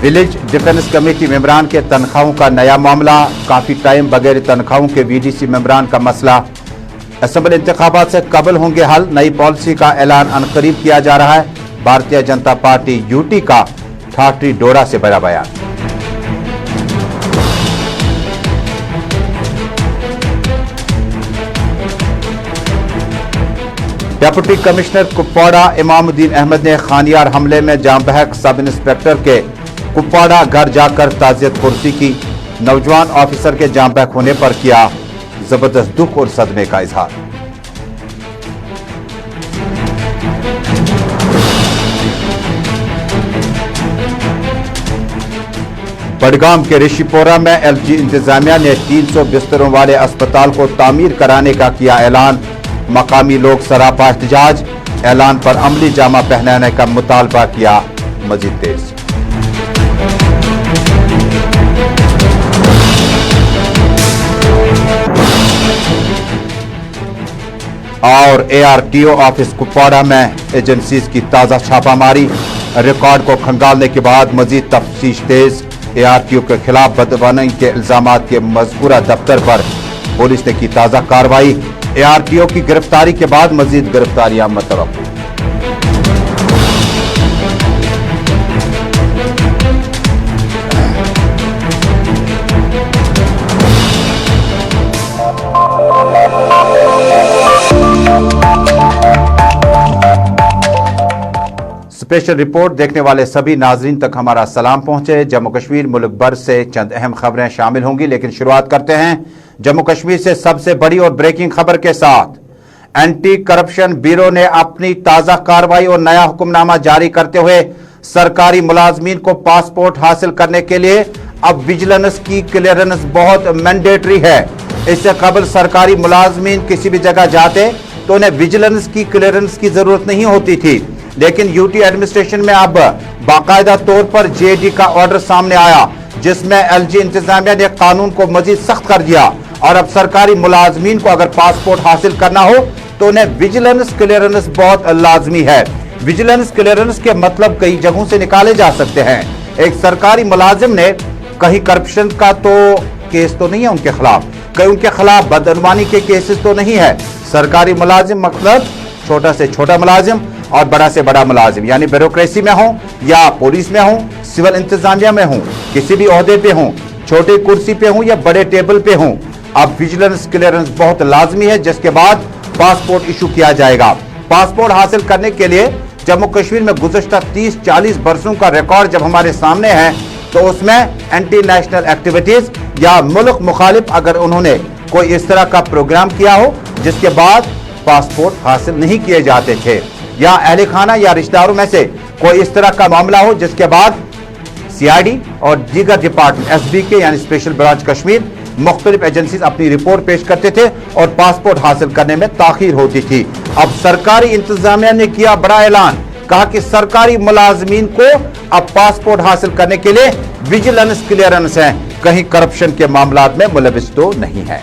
Village defence committee मेंबरान के तनख्वाहों का नया मामला, काफी टाइम बगैर तनख्वाहों के वीडीसी मेंबरान का मसला। असेंबली इंतखाबात से कबल होंगे हल, नई पॉलिसी का ऐलान अनकरीब किया जा रहा है। भारतीय जनता पार्टी यूटी का ठाठरी डोडा से बड़ा बयान। डिप्टी कमिश्नर कुपवाड़ा इमामुद्दीन अहमद ने खानियार हमले में जाम बहक सब इंस्पेक्टर के कुपवाड़ा घर जाकर ताज़ियत पुरसी की। नौजवान ऑफिसर के जाम बहक होने पर किया जबरदस्त दुख और सदमे का इजहार। बडगाम के ऋषिपोरा में एलजी इंतजामिया ने 300 बिस्तरों वाले अस्पताल को तामीर कराने का किया ऐलान। मकामी लोग सरापा एहतजाज, ऐलान पर अमली जामा पहनाने का मुतालबा किया मजीद तेज। और एआरटीओ ऑफिस कुपवाड़ा में एजेंसीज की ताज़ा छापामारी, रिकॉर्ड को खंगालने के बाद मजीद तफ्तीश तेज। एआरटीओ के खिलाफ बदबानी के इल्जामात के मज़कूरा दफ्तर पर पुलिस ने की ताज़ा कार्रवाई। एआरटीओ की गिरफ्तारी के बाद मजीद गिरफ्तारियां मतवक्को। स्पेशल रिपोर्ट देखने वाले सभी नाजरीन तक हमारा सलाम पहुंचे। जम्मू कश्मीर मुल्क भर से चंद अहम खबरें शामिल होंगी, लेकिन शुरुआत करते हैं जम्मू कश्मीर से सबसे बड़ी और ब्रेकिंग खबर के साथ। एंटी करप्शन ब्यूरो ने अपनी ताजा कार्रवाई और नया हुक्मनामा जारी करते हुए सरकारी मुलाजमीन को पासपोर्ट हासिल करने के लिए अब विजिलेंस की क्लियरेंस बहुत मैंडेटरी है। इससे कबल सरकारी मुलाजमीन किसी भी जगह जाते तो उन्हें विजिलेंस की क्लियरेंस की जरूरत नहीं होती थी, लेकिन यूटी एडमिनिस्ट्रेशन में अब बाकायदा तौर पर जेडी का ऑर्डर सामने आया, जिसमें एलजी इंतजामिया ने कानून को मजीद सख्त कर दिया और अब सरकारी मुलाजमीन को अगर पासपोर्ट हासिल करना हो तो उन्हें विजिलेंस क्लियरेंस बहुत लाजमी है। विजिलेंस क्लियरेंस के मतलब कई जगहों से निकाले जा सकते हैं। एक सरकारी मुलाजिम ने कहीं करप्शन का तो केस तो नहीं है उनके खिलाफ, कहीं उनके खिलाफ बदअनवानी के केसेस तो नहीं है। सरकारी मुलाजिम मतलब छोटा से छोटा मुलाजिम और बड़ा से बड़ा मुलाजिम, यानी ब्यूरोक्रेसी में हो या पुलिस में हो, सिविल इंतजामिया में हो, किसी भी ओहदे पे हो, छोटी कुर्सी पे हो या बड़े टेबल पे हो, अब विजिलेंस क्लियरेंस बहुत लाजमी है, जिसके बाद पासपोर्ट इशू किया जाएगा। पासपोर्ट हासिल करने के लिए जम्मू कश्मीर में गुज़श्ता 30-40 बरसों का रिकॉर्ड जब हमारे सामने है, तो उसमें एंटी नेशनल एक्टिविटीज या मुल्क मुखालिफ अगर उन्होंने कोई इस तरह का प्रोग्राम किया हो जिसके बाद पासपोर्ट हासिल नहीं किए जाते थे, या अहले खाना या रिश्तेदारों में से कोई इस तरह का मामला हो जिसके बाद सीआईडी और दीगर डिपार्टमेंट एसबीके यानी स्पेशल ब्रांच कश्मीर मुख्तलिफ एजेंसीज अपनी रिपोर्ट पेश करते थे और पासपोर्ट हासिल करने में ताखीर होती थी। अब सरकारी इंतजामिया ने किया बड़ा ऐलान, कहा कि सरकारी मुलाजमीन को अब पासपोर्ट हासिल करने के लिए विजिलेंस क्लियरेंस है, कहीं करप्शन के मामलात में मुलविस तो नहीं है।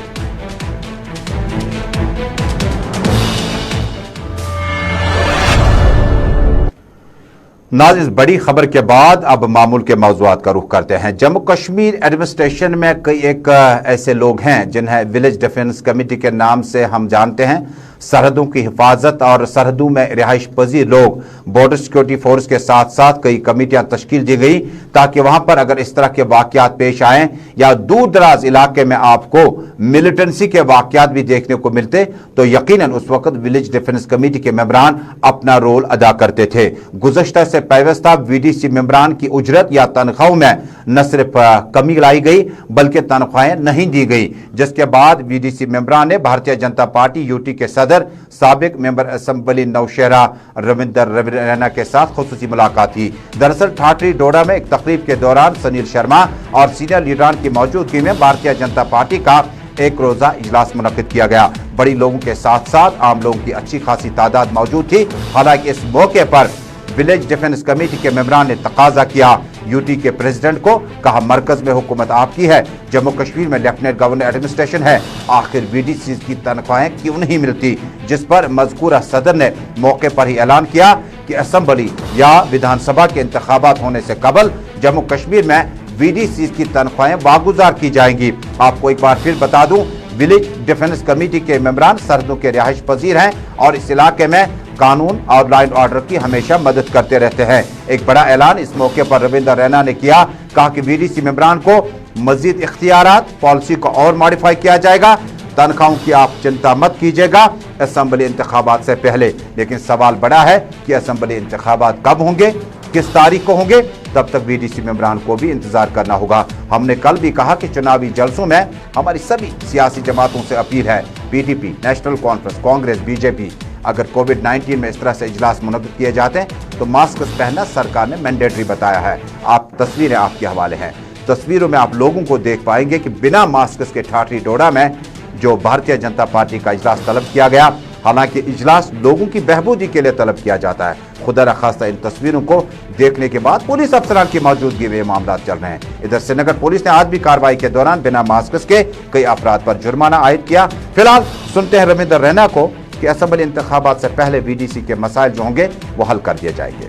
नाज़, इस बड़ी खबर के बाद अब मामूल के मौज़ूआत का रुख करते हैं। जम्मू कश्मीर एडमिनिस्ट्रेशन में कई एक ऐसे लोग हैं जिन्हें विलेज डिफेंस कमेटी के नाम से हम जानते हैं। सरहदों की हिफाजत और सरहदों में रिहाइश पजीर लोग, बॉर्डर सिक्योरिटी फोर्स के साथ साथ कई कमेटियां तश्कील दी गई ताकि वहां पर अगर इस तरह के वाकयात पेश आए या दूर दराज इलाके में आपको मिलिटेंसी के वाकयात भी देखने को मिलते तो यकीनन उस वक्त विलेज डिफेंस कमेटी के मेंबरान अपना रोल अदा करते थे। गुज़श्ता से पैवस्ता वीडीसी मेंबरान की उजरत या तनख्वाहों में न सिर्फ कमी लाई गई बल्कि तनख्वाहें नहीं दी गई, जिसके बाद वीडीसी मेंबरान ने भारतीय जनता पार्टी यूटी के सदर साबिक मेंबर असेंबली नौशहरा रविंदर रैना के साथ खुसूसी मुलाकात की। दरअसल ठाठरी डोडा में एक तकरीब के दौरान सुनील शर्मा और सीनियर लीडरान की मौजूदगी में भारतीय जनता पार्टी का एक रोजा इजलास मुनक्किद किया गया। बड़ी लोगों के साथ साथ आम लोगों की अच्छी खासी तादाद मौजूद थी। हालांकि इस मौके पर विलेज डिफेंस कमेटी के मेंबरान ने तकाजा किया यूटी के प्रेसिडेंट को, कहा मरकज में हुकूमत आपकी है, जम्मू कश्मीर में लेफ्टिनेंट गवर्नर एडमिनिस्ट्रेशन है, आखिर वीडीसी की तनख्वाहें क्यों नहीं मिलती, जिस पर मज़कूरा सदर ने मौके पर ही ऐलान किया कि असेंबली या विधानसभा के इंतखाबात होने से कबल जम्मू कश्मीर में VDC की तनख्वाहें वागुजार की जाएंगी। आपको एक बार फिर बता दूं, विलेज डिफेंस कमेटी के मेंबरान सरहदों के रिहाइश पजीर हैं और इस इलाके में कानून और लॉ एंड ऑर्डर की हमेशा मदद करते रहते हैं। एक बड़ा ऐलान इस मौके पर रविंदर रैना ने किया, कहा कि VDC मेंबरान को मजीद इख्तियारात, पॉलिसी को और मॉडिफाई किया जाएगा। तनख्वाहों की आप चिंता मत कीजिएगा असेंबली इंतखाबात से पहले, लेकिन सवाल बड़ा है कि असेंबली इंतखाबात कब होंगे, किस तारीख को होंगे, तब तक VDC मेंबरान को भी इंतजार करना होगा। हमने कल भी कहा कि चुनावी जलसों में हमारी सभी सियासी जमातों से अपील है, PDP, national conference, Congress, BJP, अगर कोविड-19 में इस तरह से इजलास मुनक्किद किए जाते हैं तो मास्क पहनना सरकार ने मैंडेटरी बताया है। आप तस्वीरें आपके हवाले हैं, तस्वीरों में आप लोगों को देख पाएंगे कि बिना मास्क के ठाठरी डोडा में जो भारतीय जनता पार्टी का इजलास तलब किया गया, हालांकि इजलास लोगों की बहबूदी के लिए तलब किया जाता है। खुदा न खास्ता इन तस्वीरों को देखने के बाद पुलिस अफसरान की मौजूदगी में मामला चल रहे हैं। इधर श्रीनगर पुलिस ने आज भी कार्रवाई के दौरान बिना मास्क के कई अफराद पर जुर्माना आयद किया। फिलहाल सुनते हैं रविंदर रैना को कि असेंबली इंतखाबात से पहले VDC के मसाइल जो होंगे वो हल कर दिए जाएंगे।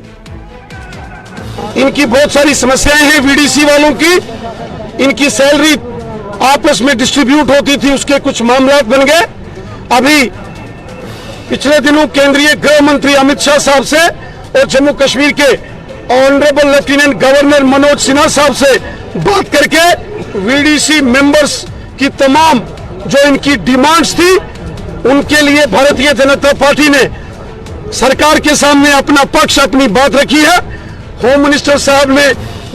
इनकी बहुत सारी समस्याएं हैं VDC वालों की। इनकी सैलरी आपस में डिस्ट्रीब्यूट होती थी, उसके कुछ मामला बन गए। अभी पिछले दिनों केंद्रीय गृह मंत्री अमित शाह साहब से और जम्मू कश्मीर के honourable lieutenant governor Manoj Sinha साहब से बात करके VDC मेंबर्स की तमाम जो इनकी डिमांड्स थी उनके लिए भारतीय जनता पार्टी ने सरकार के सामने अपना पक्ष, अपनी बात रखी है। होम मिनिस्टर साहब ने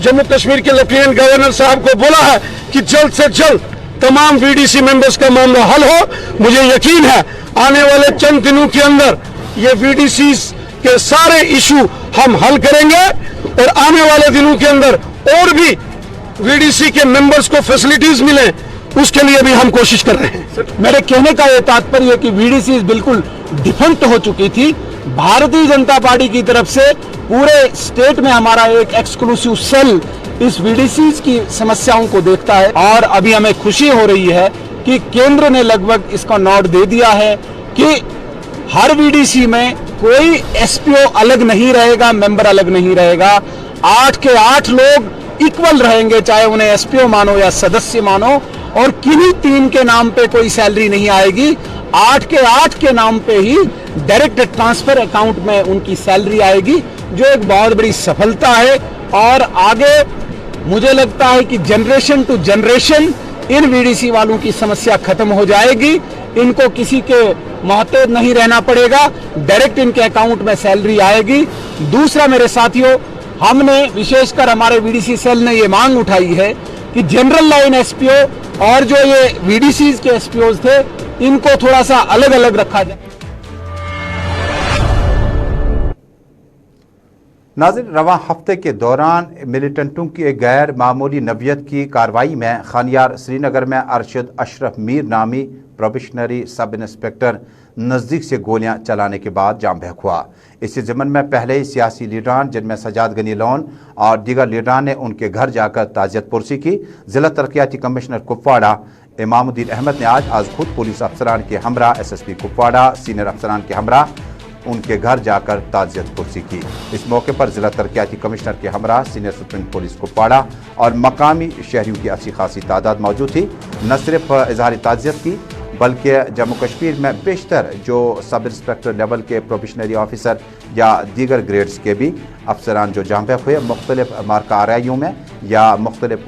जम्मू कश्मीर के लेफ्टिनेंट गवर्नर साहब को बोला है कि जल्द से जल्द तमाम VDC मेंबर्स का मामला हल हो। मुझे यकीन है आने वाले चंद दिनों के अंदर ये VDCs के सारे इशू हम हल करेंगे और आने वाले दिनों के अंदर और भी VDC के मेंबर्स को फैसिलिटीज मिले, उसके लिए भी हम कोशिश कर रहे हैं। मेरे कहने का ये तात्पर्य कि VDCs बिल्कुल डिफेक्ट हो चुकी थी। भारतीय जनता पार्टी की तरफ से पूरे स्टेट में हमारा एक एक्सक्लूसिव सेल इस VDCs की समस्याओं को देखता है और अभी हमें खुशी हो रही है कि केंद्र ने लगभग इसका नोट दे दिया है कि हर VDC में कोई SPO अलग नहीं रहेगा, मेंबर अलग नहीं रहेगा। 8 के 8 लोग इक्वल रहेंगे, चाहे उन्हें SPO मानो या सदस्य मानो, और किन्हीं 3 के नाम पे कोई सैलरी नहीं आएगी। 8 के 8 के नाम पे ही डायरेक्ट ट्रांसफर अकाउंट में उनकी सैलरी आएगी, जो एक बहुत बड़ी सफलता है। और आगे मुझे लगता है कि generation to generation in VDC वालों की समस्या खत्म हो जाएगी। इनको किसी के मोहताज नहीं रहना पड़ेगा, डायरेक्ट इनके अकाउंट में सैलरी आएगी। दूसरा मेरे साथियों, हमने विशेषकर हमारे VDC सेल ने ये मांग उठाई है कि जनरल लाइन SPO और जो ये VDCs के SPOs थे इनको थोड़ा सा अलग अलग रखा जाए। नाज़रीन, रवां हफ्ते के दौरान मिलिटेंटों की एक गैर मामूली नवियत की कार्रवाई में खानियार श्रीनगर में अरशद अशरफ मीर नामी प्रोबेशनरी सब इंस्पेक्टर नज़दीक से गोलियां चलाने के बाद जाम बहक हुआ। इसी ज़मन में पहले ही सियासी लीडरान जिनमें सजाद गनी लोन और दीगर लीडरान ने उनके घर जाकर ताज़ियत पुरसी की। ज़िला तरक्याती कमिश्नर कुपवाड़ा इमामुद्दीन अहमद ने आज खुद पुलिस अफसरान के हमरा, SSP कुपवाड़ा, सीनियर अफसरान के हमरा उनके घर जाकर ताज़ियत पुरसी की। इस मौके पर ज़िला तरक्याती कमिश्नर के हमरा, सीनियर सुप्रीम पुलिस कुपवाड़ा और मकामी शहरियों की अच्छी खासी तादाद मौजूद थी। न सिर्फ इजहार ताज़ियत की बल्कि जम्मू कश्मीर में बेशतर जो सब इंस्पेक्टर लेवल के प्रोबेशनरी ऑफिसर या दीगर ग्रेड्स के भी अफसरान जो जाम बहक हुए मुख्तलिफ मार्का आरआईओं में या मुख्तलिफ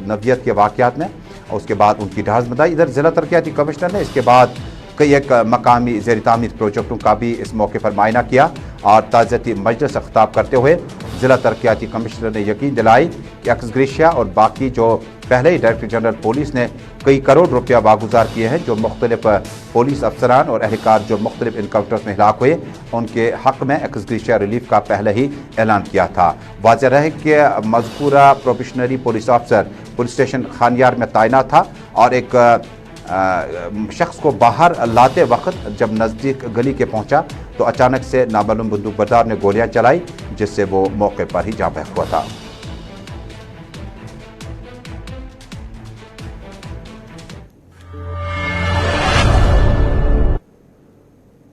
नवियत के वाक़यात में, उसके बाद उनकी ढास बंधाई। इधर ज़िला तरक्याती कमिश्नर ने इसके बाद कई एक मकामी ज़ेर तामीर प्रोजेक्टों का भी इस मौके पर मायना किया और ताज़ियती मजलिस से खिताब करते हुए ज़िला तरक्याती कमिश्नर ने यकीन दिलाई कि एक्स ग्रेशिया और बाकी जो पहले ही डायरेक्टर जनरल पुलिस ने कई करोड़ रुपया वागुजार किए हैं, जो मुख्तलिफ पुलिस अफसरान और अहलकार जो मुख्तलिफ इनकाउंटर्स में हिलाक हुए, उनके हक़ में एक्स ग्रेशिया रिलीफ का पहले ही ऐलान किया था। वाज़ेह रहे कि मज़कूरा प्रोबेशनरी पुलिस अफसर पुलिस स्टेशन खानियार में तैनात था और एक शख्स को बाहर लाते वक्त जब नज़दीक गली के पहुंचा तो अचानक से नामालूम बंदूकबरदार ने गोलियां चलाई, जिससे वो मौके पर ही जाँ बहक हुआ था।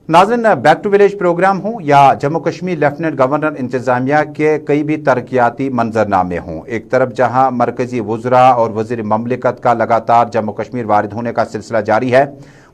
नाज़रीन, बैक टू विलेज प्रोग्राम हो या जम्मू कश्मीर लेफ्टिनेंट गवर्नर इंतजामिया के कई भी तरक्याती मंजरनामे हों, एक तरफ जहां मरकजी वज़रा और वज़ीर ममलिकत का लगातार जम्मू कश्मीर वारिद होने का सिलसिला जारी है,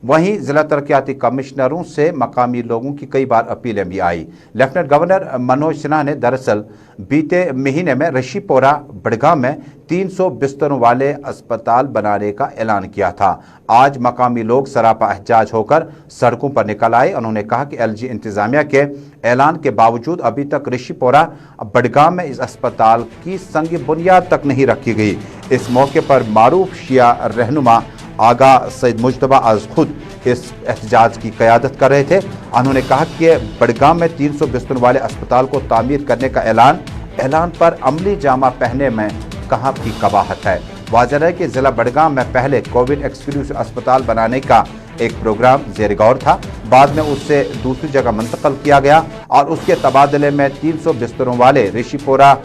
वहीं ज़िला तरक्याती कमिश्नरों से मकामी लोगों की कई बार अपीलें भी आई। लेफ्टिनेंट गवर्नर मनोज सिन्हा ने दरअसल बीते महीने में रशीपोरा बड़गाम में 300 बिस्तरों वाले अस्पताल बनाने का ऐलान किया था। आज मकामी लोग सरापा एहजाज होकर सड़कों पर निकल आए। उन्होंने कहा कि LG इंतजामिया के ऐलान के बावजूद अभी तक रशीपोरा बड़गाम में इस अस्पताल की संग बुनियाद तक नहीं रखी गई। इस मौके पर मारूफ शिया रहनुमा आगा सैयद मुजतबा आज खुद इस एहतजाज की क़यादत कर रहे थे। उन्होंने कहा कि बड़गाम में 300 बिस्तरों वाले अस्पताल को तामीर करने का ऐलान पर अमली जामा पहने में कहाँ की कबाहत है। वाज़ेह है कि ज़िला बड़गाम में पहले कोविड एक्सक्लूसिव अस्पताल बनाने का एक प्रोग्राम ज़ेर गौर था, बाद में उससे दूसरी जगह मुंतकिल किया गया और उसके तबादले में 300 बिस्तरों वाले रशीपोरा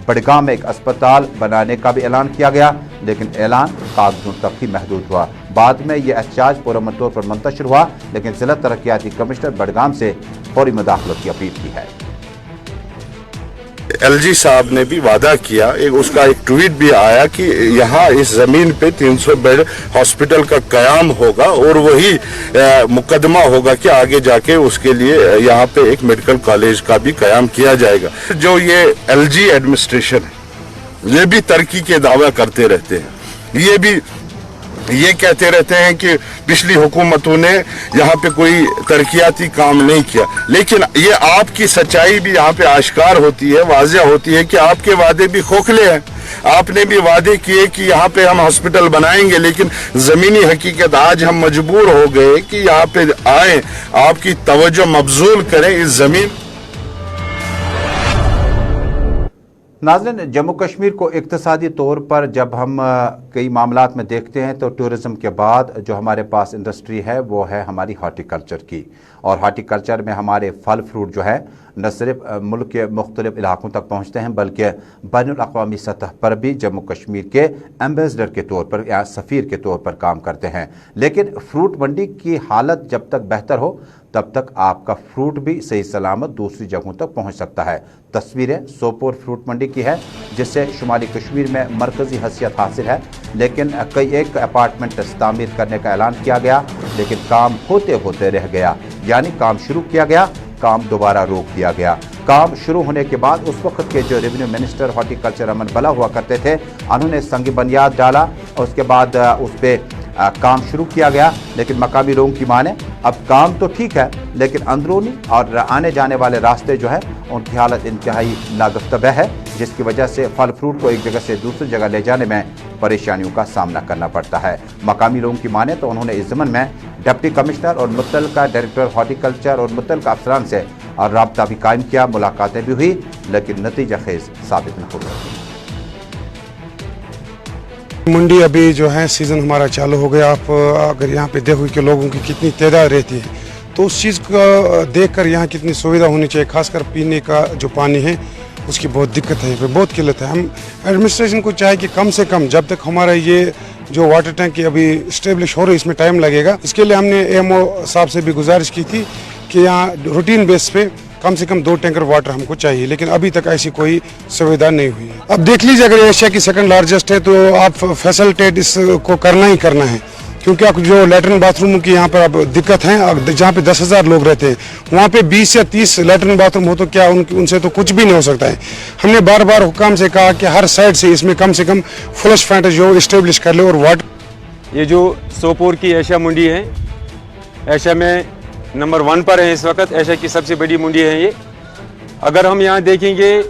बड़गाम में एक अस्पताल बनाने का भी ऐलान किया गया, लेकिन ऐलान कागजों तक ही महदूद हुआ। बाद में यह एहतजाज पुरअमन तौर पर मुंतशिर हुआ, लेकिन ज़िला तरक्याती कमिश्नर बड़गाम से फौरी मुदाखलत की अपील की है। LG साहब ने भी वादा किया, उसका एक ट्वीट भी आया कि यहाँ इस जमीन पे 300 बेड हॉस्पिटल का कयाम होगा और वही मुकदमा होगा कि आगे जाके उसके लिए यहाँ पे एक मेडिकल कॉलेज का भी कयाम किया जाएगा। जो ये LG एडमिनिस्ट्रेशन है, ये भी तरक्की के दावा करते रहते हैं, ये कहते रहते हैं कि पिछली हुकूमतों ने यहाँ पे कोई तरक्याती काम नहीं किया, लेकिन ये आपकी सच्चाई भी यहाँ पे आश्कार होती है, वाज़ेह होती है कि आपके वादे भी खोखले हैं। आपने भी वादे किए कि यहाँ पे हम हॉस्पिटल बनाएंगे, लेकिन ज़मीनी हकीकत आज हम मजबूर हो गए कि यहाँ पे आए, आपकी तवज्जो मबजूल करें इस ज़मीन। नाज़रीन, जम्मू कश्मीर को इक्तिसादी तौर पर जब हम कई मामलात में देखते हैं तो टूरिज़म के बाद जो हमारे पास इंडस्ट्री है वो है हमारी हार्टिकल्चर की, और हार्टिकल्चर में हमारे फल फ्रूट जो है न सिर्फ मुल्क के मुख्तलिफ इलाकों तक पहुँचते हैं बल्कि बैनुल अक़वामी सतह पर भी जम्मू कश्मीर के एम्बेसडर के तौर पर या सफ़ीर के तौर पर काम करते हैं। लेकिन फ्रूट मंडी की हालत जब तक बेहतर हो तब तक आपका फ्रूट भी सही सलामत दूसरी जगहों तक पहुंच सकता है। तस्वीरें सोपोर फ्रूट मंडी की है, जिससे शुमाली कश्मीर में मरकज़ी हैसियत हासिल है, लेकिन कई एक अपार्टमेंट तामीर करने का ऐलान किया गया, लेकिन काम होते होते रह गया। यानी काम शुरू किया गया, काम दोबारा रोक दिया गया। काम शुरू होने के बाद उस वक्त के जो रेवेन्यू मिनिस्टर हॉर्टिकल्चर अमन बला हुआ करते थे, उन्होंने संग बुनियाद डाला और उसके बाद उस पर काम शुरू किया गया, लेकिन मकामी लोगों की माने अब काम तो ठीक है, लेकिन अंदरूनी और आने जाने वाले रास्ते जो है उनकी हालत इंतहाई नागफ्तबह है, जिसकी वजह से फल फ्रूट को एक जगह से दूसरी जगह ले जाने में परेशानियों का सामना करना पड़ता है। मकामी लोगों की माने तो उन्होंने इस ज़मन में डिप्टी कमिश्नर और मुतल्लिका डायरेक्टर हॉर्टिकल्चर और मुतल्लिका अफसरान से और राब्ता भी कायम किया, मुलाकातें भी हुई, लेकिन नतीजा खेज साबित न हो सकी। मंडी अभी जो है सीज़न हमारा चालू हो गया। आप अगर यहाँ पे देखो कि लोगों की कितनी तादाद रहती है, तो उस चीज़ को देखकर यहाँ कितनी सुविधा होनी चाहिए। खासकर पीने का जो पानी है उसकी बहुत दिक्कत है, यहाँ पे बहुत किल्लत है। हम एडमिनिस्ट्रेशन को चाहे कि कम से कम जब तक हमारा ये जो वाटर टैंक अभी इस्टेब्लिश हो रही है, इसमें टाइम लगेगा। इसके लिए हमने AMO साहब से भी गुजारिश की थी कि यहाँ रूटीन बेस पे कम से कम 2 टैंकर वाटर हमको चाहिए, लेकिन अभी तक ऐसी कोई सुविधा नहीं हुई है। अब देख लीजिए, अगर एशिया की सेकंड लार्जेस्ट है तो आप फैसिलिटेट इसको करना ही करना है, क्योंकि आप जो लैट्रिन बाथरूम की यहाँ पर अब दिक्कत है, जहाँ पे 10,000 लोग रहते हैं वहाँ पे 20 या 30 लैट्रिन बाथरूम हो तो क्या उनसे तो कुछ भी नहीं हो सकता है। हमने बार बार हुकाम से कहा कि हर साइड से इसमें कम से कम फ्लश पॉइंट जो इस्टेब्लिश कर ले और वाटर। ये जो सोपोर की एशिया मंडी है, एशिया में नंबर 1 पर है इस वक्त, एशिया की सबसे बड़ी मंडी है ये। अगर हम यहाँ देखेंगे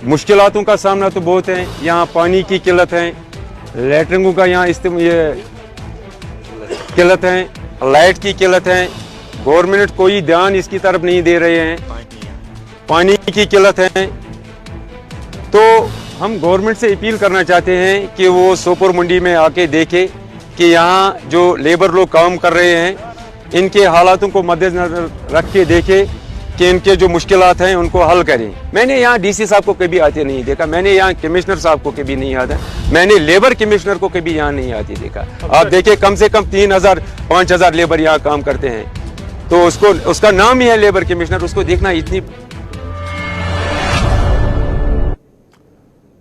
मुश्किलातों का सामना तो बहुत है, यहाँ पानी की किल्लत है, लैट्रिनों का यहाँ ये किल्लत है, लाइट की किल्लत है, गवर्नमेंट कोई ध्यान इसकी तरफ नहीं दे रहे हैं, पानी की किल्लत है। तो हम गवर्नमेंट से अपील करना चाहते हैं कि वो सोपोर मंडी में आके देखे कि यहाँ जो लेबर लोग काम कर रहे हैं इनके हालातों को मद्देनजर रख के देखे कि इनके जो मुश्किलात हैं उनको हल करें। मैंने यहाँ डीसी साहब को कभी आते नहीं देखा, मैंने यहाँ कमिश्नर साहब को कभी नहीं आता, मैंने लेबर कमिश्नर को कभी यहाँ नहीं आते देखा। आप देखिए कम से कम 3000-5000 लेबर यहाँ काम करते हैं, तो उसका नाम ही है लेबर कमिश्नर, उसको देखना इतनी।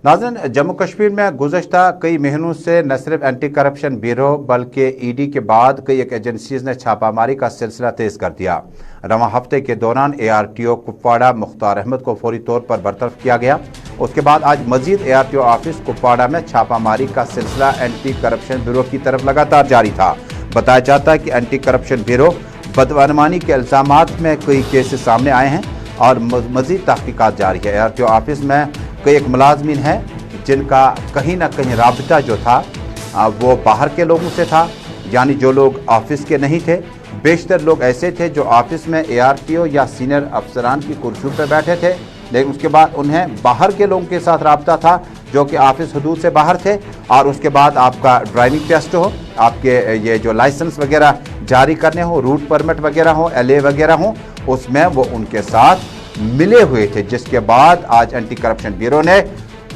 नाज़रीन, जम्मू कश्मीर में गुज़श्ता कई महीनों से न सिर्फ एंटी करप्शन ब्यूरो बल्कि ईडी के बाद कई एक एजेंसीज ने छापामारी का सिलसिला तेज कर दिया। रवां हफ्ते के दौरान ARTO कुपवाड़ा मुख्तार अहमद को फौरी तौर पर बरतरफ किया गया। उसके बाद आज मजीद ARTO ऑफिस कुपवाड़ा में छापामारी का सिलसिला एंटी करप्शन ब्यूरो की तरफ लगातार जारी था। बताया जाता है कि एंटी करप्शन ब्यूरो बदअनवानी के इल्जामात में कई केसेस सामने आए हैं और मजीद तहकीकात जारी है। ARTO ऑफिस में कई एक मुलाजमीन हैं जिनका कहीं ना कहीं राबता जो था वो बाहर के लोगों से था, यानी जो लोग ऑफिस के नहीं थे। बेशतर लोग ऐसे थे जो ऑफिस में ARTO या सीनियर अफसरान की कुर्सियों पर बैठे थे, लेकिन उसके बाद उन्हें बाहर के लोगों के साथ राबता था जो कि ऑफिस हदूद से बाहर थे। और उसके बाद आपका ड्राइविंग टेस्ट हो, आपके ये जो लाइसेंस वगैरह जारी करने हो, रूट परमिट वगैरह हो, LA वगैरह हो, उसमें वो उनके साथ मिले हुए थे। जिसके बाद आज एंटी करप्शन ब्यूरो ने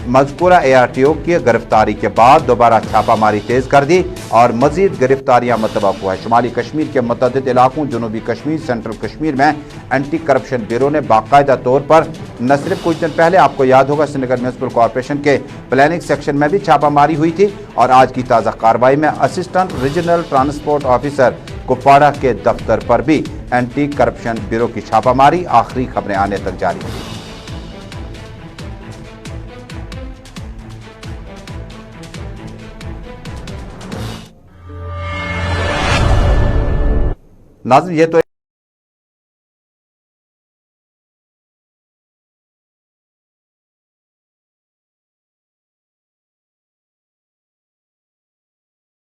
मज़कूरा ARTO की गिरफ्तारी के बाद दोबारा छापामारी तेज कर दी और मजीद गिरफ्तारियां मुतवक्क हुआ है। शुमाली कश्मीर के मुतअद्दिद इलाकों, जनूबी कश्मीर, सेंट्रल कश्मीर में एंटी करप्शन ब्यूरो ने बाकायदा तौर पर न सिर्फ कुछ दिन पहले, आपको याद होगा, श्रीनगर म्यूनिसिपल कॉरपोरेशन के प्लानिंग सेक्शन में भी छापामारी हुई थी और आज की ताज़ा कार्रवाई में assistant regional transport officer Kupwara के दफ्तर पर भी एंटी करप्शन ब्यूरो की छापामारी आखिरी खबरें आने तक जारी थी। नाज़रीन, ये तो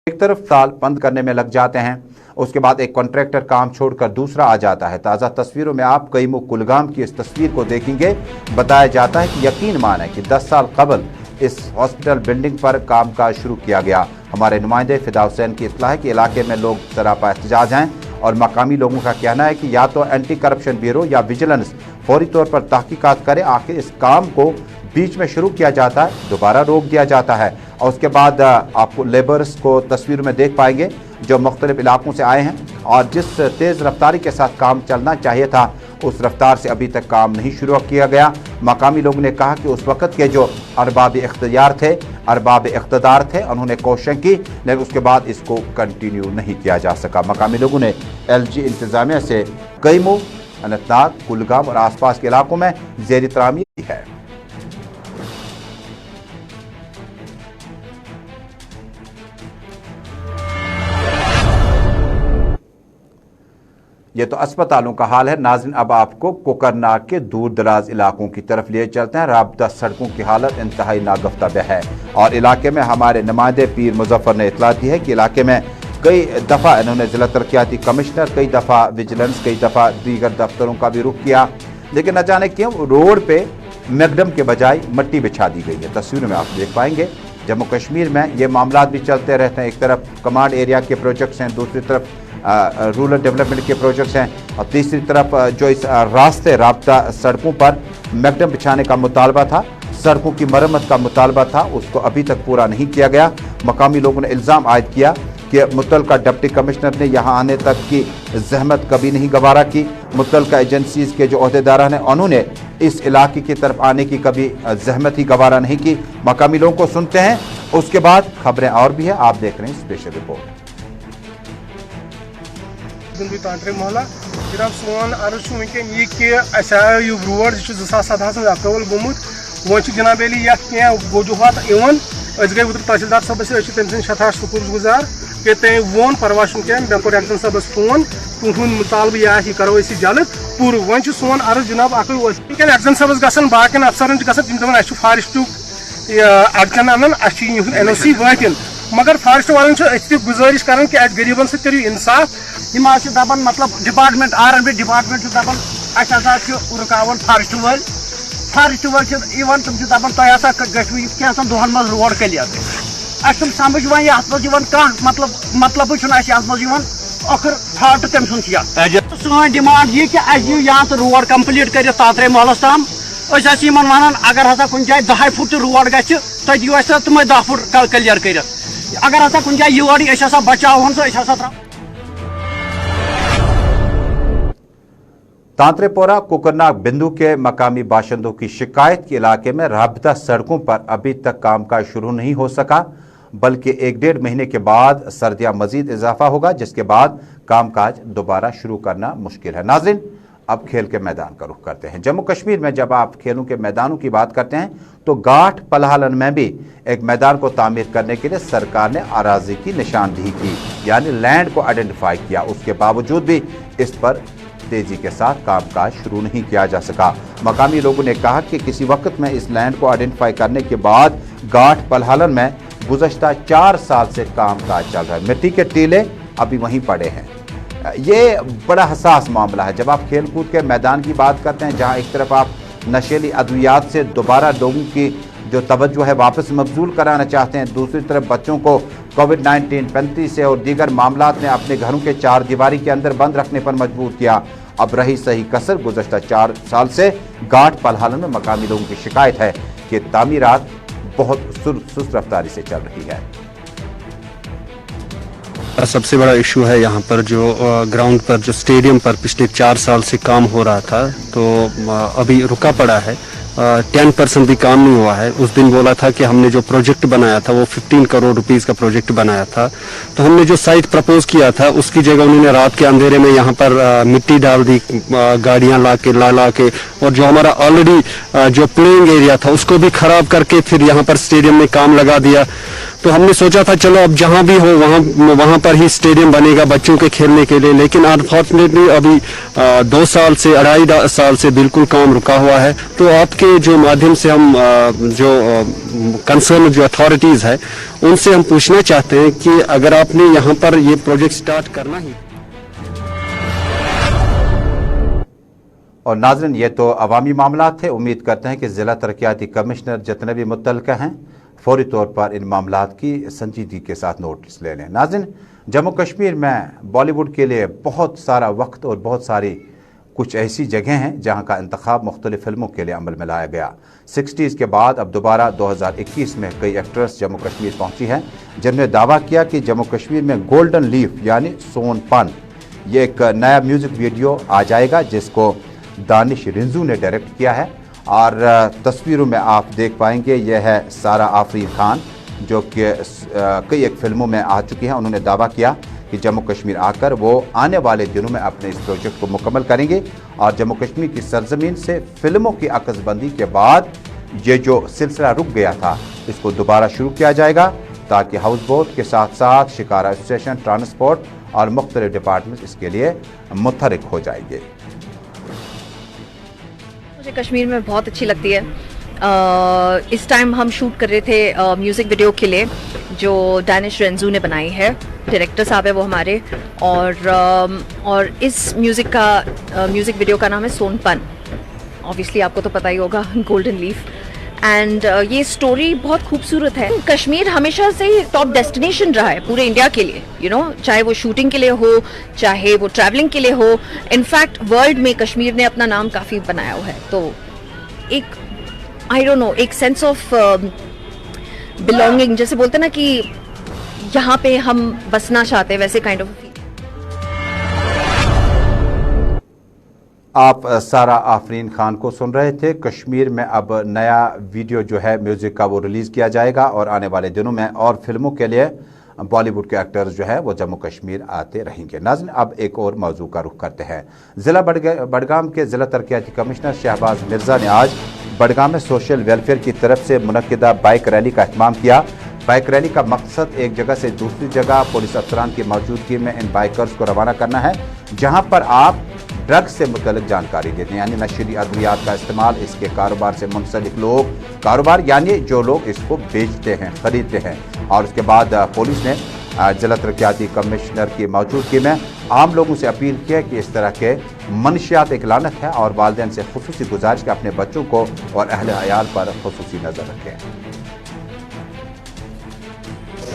एक तरफ साल बंद करने में लग जाते हैं, उसके बाद एक कॉन्ट्रैक्टर काम छोड़कर दूसरा आ जाता है। ताज़ा तस्वीरों में आप कईमो कुलगाम की इस तस्वीर को देखेंगे। बताया जाता है कि यकीन माने कि 10 साल कबल इस हॉस्पिटल बिल्डिंग पर कामकाज शुरू किया गया। हमारे नुमाइंदे फिदा हुसैन की इत्तला है कि इलाके में लोग सरापा एहतजाज हैं और मकामी लोगों का कहना है कि या तो एंटी करप्शन ब्यूरो या विजिलेंस फौरी तौर पर तहकीकात करे। आखिर इस काम को बीच में शुरू किया जाता है, दोबारा रोक दिया जाता है और उसके बाद आपको लेबर्स को तस्वीर में देख पाएंगे जो मुख्तलिफ इलाकों से आए हैं और जिस तेज़ रफ्तारी के साथ काम चलना चाहिए था उस रफ्तार से अभी तक काम नहीं शुरू किया गया। मकामी लोगों ने कहा कि उस वक़्त के जो अरबाब इख्तियार थे उन्होंने कोशिश की, लेकिन उसके बाद इसको कंटिन्यू नहीं किया जा सका। मकामी लोगों ने LG इंतज़ामिया से कईमो, अनंतनाग, कुलगाम और आसपास के इलाकों में ज़ेर तरामी की है। ये तो अस्पतालों का हाल है। नाज़रीन, अब आपको कोकरनाग के दूर दराज इलाकों की तरफ लिए चलते हैं। राबता सड़कों की हालत इंतहाई नागफ्ता है और इलाके में हमारे नुमाइंदे पीर मुजफ्फर ने इतला दी है कि इलाके में कई दफ़ा इन्होंने ज़िला तरक्याती कमिश्नर, कई दफ़ा विजिलेंस, कई दफ़ा दीगर दफ्तरों का भी रुख किया, लेकिन न जाने क्यों रोड पे मैकडम के बजाय मट्टी बिछा दी गई है। तस्वीर में आप देख पाएंगे जम्मू कश्मीर में ये मामला भी चलते रहते हैं। एक तरफ कमांड एरिया के प्रोजेक्ट्स हैं, दूसरी तरफ रूरल डेवलपमेंट के प्रोजेक्ट्स हैं और तीसरी तरफ जो इस रास्ते राबता सड़कों पर मैकडम बिछाने का मुतालबा था, सड़कों की मरम्मत का मुतालबा था, उसको अभी तक पूरा नहीं किया गया। मकामी लोगों ने इल्ज़ाम आयद किया कि मुतलका डिप्टी कमिश्नर ने यहाँ आने तक की जहमत कभी नहीं गवारा की। मुतलका एजेंसीज के जो अहदेदारान हैं उन्होंने इस इलाके की तरफ आने की कभी जहमत ही गवारा नहीं की। मकामी लोगों को सुनते हैं, उसके बाद खबरें और भी है, आप देख रहे हैं स्पेशल रिपोर्ट। तांत्रिक मोहल्ला जनाब सोन अर्ज वनकन यह कि आयो रोड 2017 अप्रैल गोमुत वो जनाब अली वजूहत गई उधर तहसीलदार सबस तम शथा शुक्र गुजार कि तम वोन परवा क्या मे कोर एक्जन सबस फोन तुहद मुतालब यह करो जल्द पूर वो सोन अर्ज जनाब एक्जन सबस गसन बाकन अफसरन गसन फॉरेस्टू अगचन अन NOC वातिन मगर फॉरेस्ट वालन गुजारिश कर गरीबन सो इंसाफ यम दपान मतलब डिपार्टमेंट R&B डिपार्टमेंट दपान रुकावन फॉरेस्ट वल तम दपान तुम कैंसन दोहन मज रोड क्लियर तुम समझ वन कह मतलब मतलब अखर फाल्ट तम सन डिमांड ये कि यहाँ तो रोड कंप्लीट कर तात्रे महलस ताम वन अगर हसा कुछ जाए 10 फुट रोड गो तुम 10 फुट क्लियर कर अगर हसा कुछ जाए योर बचावन सो तांत्रेपोरा कुकरनाग बिंदु के मकामी बाशिंदों की शिकायत के इलाके में राबता सड़कों पर अभी तक कामकाज शुरू नहीं हो सका, बल्कि 1-1.5 महीने के बाद सर्दियां मजीद इजाफा होगा, जिसके बाद कामकाज दोबारा शुरू करना मुश्किल है। नाज़रीन, अब खेल के मैदान का रुख करते हैं। जम्मू कश्मीर में जब आप खेलों के मैदानों की बात करते हैं तो गाठ पलहालन में भी एक मैदान को तामीर करने के लिए सरकार ने अराजी की निशानदेही की, यानी लैंड को आइडेंटिफाई किया। उसके बावजूद भी इस पर तेजी के साथ कामकाज शुरू नहीं किया जा सका। मकामी लोगों ने कहा कि किसी वक्त में इस लैंड को आइडेंटिफाई करने के बाद गाठ पलहालन में गुज़श्ता 4 साल से कामकाज चल रहा है। मिट्टी के टीले अभी वहीं पड़े हैं। ये बड़ा हसास मामला है। जब आप खेल कूद के मैदान की बात करते हैं, जहां एक तरफ आप नशीली अद्वियात से दोबारा लोगों की जो तवज्जो है वापस मबजूल कराना चाहते हैं, दूसरी तरफ बच्चों को कोविड-19 पैंती से और दीगर मामलात ने अपने घरों के 4 दीवारी के अंदर बंद रखने पर मजबूर किया। अब रही सही कसर गुज़श्ता 4 साल से गाठ पलहालन में मकामी लोगों की शिकायत है कि तामीरात बहुत सुस्त रफ्तारी से चल रही है। सबसे बड़ा इशू है यहाँ पर जो ग्राउंड पर जो स्टेडियम पर पिछले 4 साल से काम हो रहा था, तो अभी रुका पड़ा है। 10% भी काम नहीं हुआ है। उस दिन बोला था कि हमने जो प्रोजेक्ट बनाया था वो 15 करोड़ रुपीस का प्रोजेक्ट बनाया था, तो हमने जो साइट प्रपोज किया था उसकी जगह उन्होंने रात के अंधेरे में यहाँ पर मिट्टी डाल दी, गाड़ियां ला के, और जो हमारा ऑलरेडी जो प्लेइंग एरिया था उसको भी खराब करके फिर यहाँ पर स्टेडियम में काम लगा दिया। तो हमने सोचा था चलो अब जहां भी हो वहां पर ही स्टेडियम बनेगा बच्चों के खेलने के लिए, लेकिन अनफॉर्चुनेटली अभी 2 साल से 2.5 साल से बिल्कुल काम रुका हुआ है। तो आपके जो माध्यम से हम जो कंसर्न जो अथॉरिटीज है उनसे हम पूछना चाहते हैं कि अगर आपने यहाँ पर ये प्रोजेक्ट स्टार्ट करना ही। और नाज़रीन, ये तो अवामी मामला थे। उम्मीद करते हैं कि ज़िला तरक्याती कमिश्नर जितने भी मुतल्लिक़ हैं फौरी तौर पर इन मामलात की संजीदगी के साथ नोटिस ले लें। नाज़रीन, जम्मू कश्मीर में बॉलीवुड के लिए बहुत सारा वक्त और बहुत सारी कुछ ऐसी जगह हैं जहां का इंतखाब मुख्तलिफ फिल्मों के लिए अमल में लाया गया। 60s के बाद अब दोबारा 2021 में कई एक्ट्रेस जम्मू कश्मीर पहुंची हैं, जिन्होंने दावा किया कि जम्मू कश्मीर में गोल्डन लीफ यानी सोनपन, ये एक नया म्यूज़िक वीडियो आ जाएगा जिसको दानिश रिंजू ने डायरेक्ट किया है। और तस्वीरों में आप देख पाएंगे यह है सारा आफरीन खान, जो कि कई एक फिल्मों में आ चुकी हैं। उन्होंने दावा किया कि जम्मू कश्मीर आकर वो आने वाले दिनों में अपने इस प्रोजेक्ट को मुकम्मल करेंगे और जम्मू कश्मीर की सरजमीन से फिल्मों की अकसबंदी के बाद ये जो सिलसिला रुक गया था इसको दोबारा शुरू किया जाएगा, ताकि हाउस बोट के साथ साथ शिकारा स्टेशन, ट्रांसपोर्ट और मुख्तलिफ डिपार्टमेंट इसके लिए मुतहरिक हो जाएंगे। मुझे कश्मीर में बहुत अच्छी लगती है। इस टाइम हम शूट कर रहे थे म्यूज़िक वीडियो के लिए जो दानिश रेंजू ने बनाई है, डायरेक्टर साहब है वो हमारे, और इस म्यूज़िक वीडियो का नाम है सोनपन। ऑब्वियसली आपको तो पता ही होगा, गोल्डन लीफ। एंड ये स्टोरी बहुत खूबसूरत है। कश्मीर हमेशा से ही टॉप डेस्टिनेशन रहा है पूरे इंडिया के लिए, यू नो, चाहे वो शूटिंग के लिए हो, चाहे वो ट्रैवलिंग के लिए हो। इनफैक्ट वर्ल्ड में कश्मीर ने अपना नाम काफ़ी बनाया हुआ है। तो एक आई डोंट नो, एक सेंस ऑफ बिलोंगिंग, जैसे बोलते हैं ना कि यहाँ पे हम बसना चाहते हैं, वैसे काइंड ऑफ। आप सारा आफरीन खान को सुन रहे थे। कश्मीर में अब नया वीडियो जो है म्यूज़िक का वो रिलीज़ किया जाएगा और आने वाले दिनों में और फिल्मों के लिए बॉलीवुड के एक्टर्स जो है वो जम्मू कश्मीर आते रहेंगे। नाज़रीन, अब एक और मौजू का रुख करते हैं। ज़िला बडगाम के ज़िला तरक्याती कमिश्नर शहबाज मिर्ज़ा ने आज बडगाम में सोशल वेलफेयर की तरफ से मुनक्किदा बाइक रैली का एहतमाम किया। बाइक रैली का मकसद एक जगह से दूसरी जगह पुलिस अफसरान की मौजूदगी में इन बाइकर्स को रवाना करना है, जहाँ पर आप ड्रग्स से मुतल्लिक जानकारी देते हैं, यानी नशीली अद्वियात का इस्तेमाल, इसके कारोबार से मुंसलिक लोग, कारोबार यानी जो लोग इसको बेचते हैं, खरीदते हैं। और उसके बाद पुलिस ने जिला तरक्याती कमिश्नर की मौजूदगी में आम लोगों से अपील की है कि इस तरह के मनशियात एक लानत है और वालिदैन से खुसूसी गुजारिश के अपने बच्चों को और अहले अयाल पर खुसूसी नज़र रखें।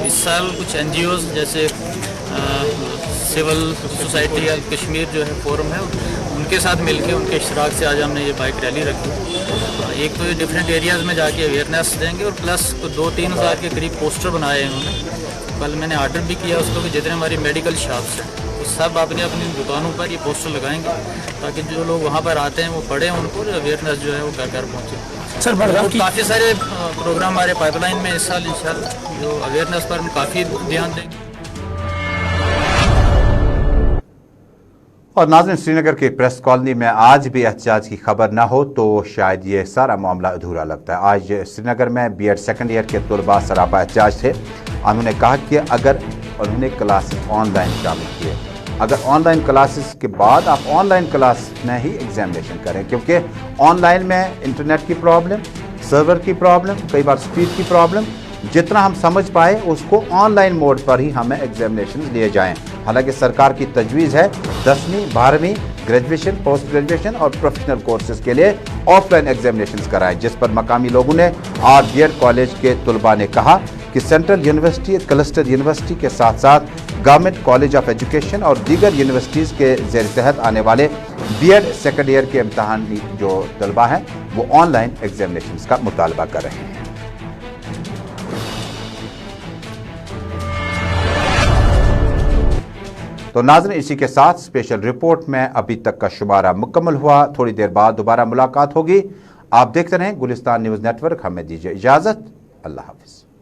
इस साल कुछ NGOs जैसे सिविल सोसाइटी ऑफ कश्मीर जो है फोरम है, उनके साथ मिलके उनके इश्तराक से आज हमने ये बाइक रैली रखी। एक तो ये डिफरेंट एरियाज़ में जाके अवेयरनेस देंगे और प्लस 2-3 हज़ार के करीब पोस्टर बनाए हैं उन्होंने। कल मैंने ऑर्डर भी किया उसको कि जितने हमारी मेडिकल शॉप्स हैं तो सब अपनी अपनी दुकानों पर ये पोस्टर लगाएंगे ताकि जो लोग वहाँ पर आते हैं वो पढ़ें, उनको अवेयरनेस जो है वो घर घर पहुँचे। सर तो काफ़ी सारे प्रोग्राम हमारे पाइपलाइन में इस साल इंशाल्लाह जो अवेयरनेस पर हम काफ़ी ध्यान देंगे। और नाज़रीन, श्रीनगर की प्रेस कॉलोनी में आज भी एहतजाज की खबर ना हो तो शायद ये सारा मामला अधूरा लगता है। आज श्रीनगर में बीएड सेकंड ईयर के तलबा सरापा एहतजाज थे। उन्होंने कहा कि अगर उन्होंने क्लासेस ऑनलाइन शामिल किए, अगर ऑनलाइन क्लासेस के बाद आप ऑनलाइन क्लास में ही एग्जामिनेशन करें, क्योंकि ऑनलाइन में इंटरनेट की प्रॉब्लम, सर्वर की प्रॉब्लम, कई बार स्पीड की प्रॉब्लम, जितना हम समझ पाए उसको ऑनलाइन मोड पर ही हमें एग्जामिनेशन लिए जाएं। हालांकि सरकार की तजवीज़ है 10वीं 12वीं ग्रेजुएशन, पोस्ट ग्रेजुएशन और प्रोफेशनल कोर्सेज के लिए ऑफलाइन एग्जामिनेशन कराएं, जिस पर मकामी लोगों ने और बीएड कॉलेज के तलबा ने कहा कि सेंट्रल यूनिवर्सिटी, क्लस्टर यूनिवर्सिटी के साथ साथ गवर्नमेंट कॉलेज ऑफ एजुकेशन और दीगर यूनिवर्सिटीज़ के ज़ेर तहत आने वाले बीएड सेकंड ईयर के इम्तहान जो तलबा हैं वो ऑनलाइन एग्जामिनेशन का मुतालबा कर रहे हैं। तो नाज़रीन, इसी के साथ स्पेशल रिपोर्ट में अभी तक का शुमारा मुकम्मल हुआ। थोड़ी देर बाद दोबारा मुलाकात होगी। आप देखते रहें गुलिस्तान न्यूज़ नेटवर्क। हमें दीजिए इजाज़त। अल्लाह हाफ़िज़।